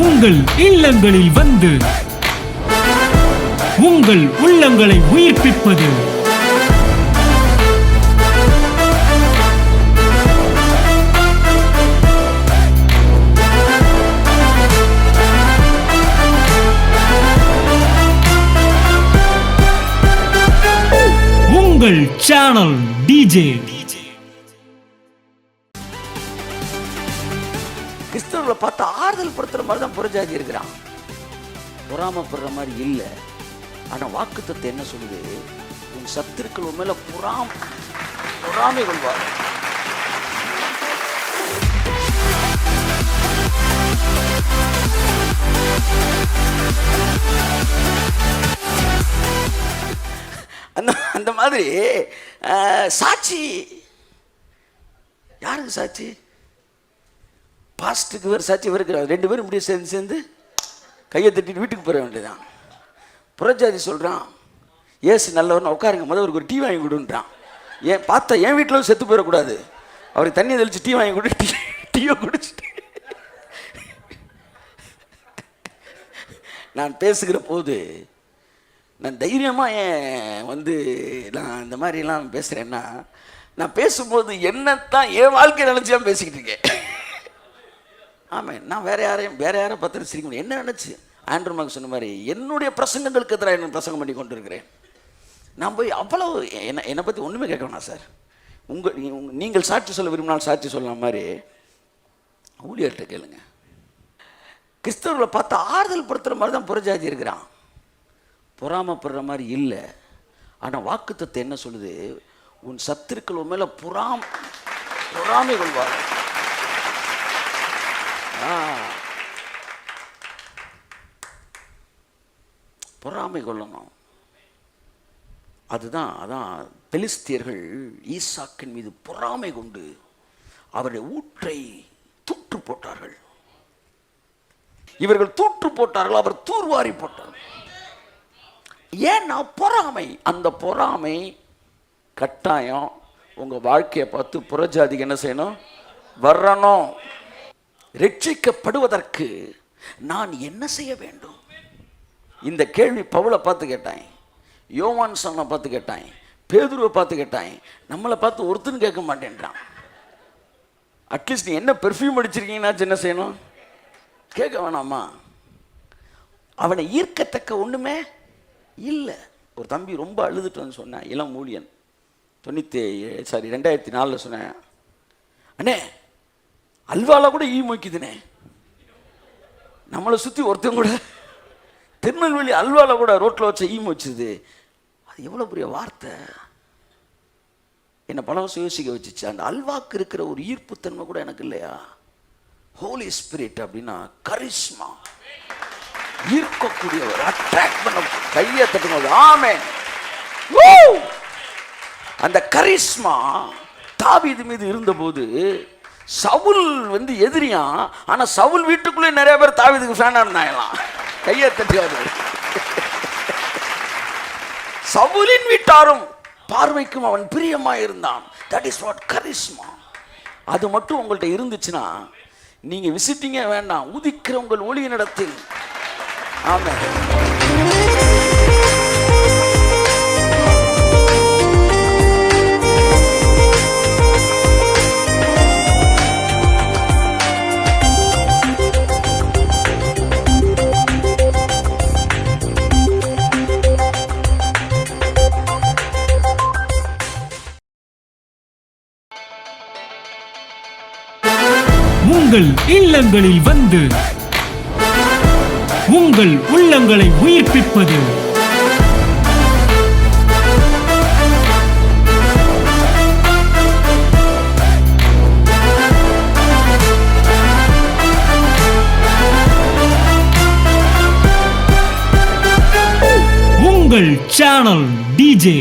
உங்கள் இல்லங்களில் வந்து உங்கள் உள்ளங்களை உயிர்ப்பிப்பது உங்கள் சேனல் டிஜே. கிறிஸ்தவர்களை பார்த்து ஆறுதல் படுத்துற மாதிரி தான் புறஜாதி இருக்கிறான், பொறாமப்படுற மாதிரி இல்லை. ஆனால் வாக்குத்தத்தம் என்ன சொல்லுது? உன் சத்துருக்கள் உன் மேல பொறாமை கொள்வார். அந்த மாதிரி சாட்சி யாருக்கு சாட்சி? பாஸ்ட்டுக்கு வேறு சாட்சி இருக்கிறார். ரெண்டு பேரும் இப்படியே சேர்ந்து கையை தட்டிட்டு வீட்டுக்கு போக வேண்டியதான். புறஜாதி சொல்கிறான், ஏசு நல்லவன், உட்காருங்க, முதல்வருக்கு ஒரு டீ வாங்கி கொடுன்றான். ஏன் பார்த்தா என் வீட்டில் செத்து போயிடக்கூடாது, அவருக்கு தண்ணியை தெளித்து டீ வாங்கி கொடு, டீயை குடிச்சிட்டு நான் பேசுகிற போது நான் தைரியமாக நான் இந்த மாதிரிலாம் பேசுகிறேன்னா, நான் பேசும்போது என்னத்தான் என் வாழ்க்கையை நினச்சிதான் பேசிக்கிட்டு இருக்கேன். ஆமாம், நான் வேற யாரை பார்த்து சிரிக்க முடியும். என்ன நினச்சி ஆண்ட்ரூ மார்க் சொன்ன மாதிரி என்னுடைய பிரசங்கங்களுக்கு எதிராக என்ன பிரசங்கம் பண்ணி கொண்டு இருக்கிறேன். நான் போய் அவ்வளோ என்னை பற்றி ஒன்றுமே கேட்க வேணாம் சார், நீங்கள் சாட்சி சொல்ல விரும்பினால் சாட்சி சொல்லலாம் மாதிரி ஊழியர்கிட்ட கேளுங்க. கிறிஸ்தவர்களை பார்த்து ஆறுதல் படுத்துகிற மாதிரி தான் புறஜாதி இருக்கிறான், பொறாமப்படுற மாதிரி இல்லை. ஆனால் வாக்குத்தத்தம் என்ன சொல்லுது? உன் சத்துருக்கள் உன் மேல பொறாமை கொள்வார். பொறாமை கொள்ளணும். அதான் பெலிஸ்தியர்கள் ஈசாக்கின் மீது பொறாமை கொண்டு அவருடைய ஊற்றை தூற்று போட்டார்கள். இவர்கள் தூற்று போட்டார்கள், அவர் தூர்வாரி போட்டார். ஏன்னா பொறாமை. அந்த பொறாமை கட்டாயம் உங்க வாழ்க்கையை பார்த்து புறஜாதிக்கு என்ன செய்யணும்? வரணும். ரட்சிக்கப்படுவதற்கு நான் என்ன செய்ய வேண்டும்? இந்த கேள்வி பவுலை பார்த்து கேட்டான், யோவான் சொன்ன பார்த்து கேட்டான், பேதுருவை பார்த்து கேட்டான். நம்மளை பார்த்து ஒருத்தரும் கேட்க மாட்டேன்றான். அட்லீஸ்ட் நீ என்ன பெர்ஃப்யூம் அடிச்சிருக்கீங்கன்னா என்ன செய்யணும்? கேட்க வேணாமா? அவனை ஈர்க்கத்தக்க ஒண்ணுமே இல்லை. ஒரு தம்பி ரொம்ப அழுதுட்டு வந்து சொன்னேன், இளம் ஊழியன், 2004 சொன்னேன், அண்ணே அல்வாவில் கூட ஈ மொய்க்குதுனே. நம்மளை சுற்றி ஒருத்தன் கூட திருநெல்வேலி அல்வாவில் கூட ரோட்டில் வச்ச ஈ மொய்ச்சுது. அது எவ்வளோ பெரிய வார்த்தை, என்னை பல வருஷம் யோசிக்க வச்சுச்சு. அந்த அல்வாக்கு இருக்கிற ஒரு ஈர்ப்புத்தன்மை கூட எனக்கு இல்லையா? ஹோலி ஸ்பிரிட் அப்படின்னா கரிஸ்மா, ஈர்க்கக்கூடியவர், அட்ராக்ட் பண்ண, கையை தட்டும்போது ஆமென். அந்த கரிஸ்மா தாவீது மீது இருந்தபோது சவுல் எதிரியா, ஆனா சவுல் வீட்டுக்குள்ளே நிறைய பேர் தாவீதுக்கு ஃபேனா இருந்தாங்களாம். கையை தட்டுவாரு. சவுலின் வீட்டாரும் பார்வைக்கும் அவன் பிரியமாய் இருந்தான். That is what charisma. அது மட்டும் உங்கள்கிட்ட இருந்துச்சுன்னா நீங்க விசிட்டிங்கே வேண்டாம், உதிக்கிற உங்கள் ஒளியினிடத்தில். ஆமென். உங்கள் இல்லங்களில் வந்து உங்கள் உள்ளங்களை உயிர்ப்பிப்பது உங்கள் சேனல் டிஜே.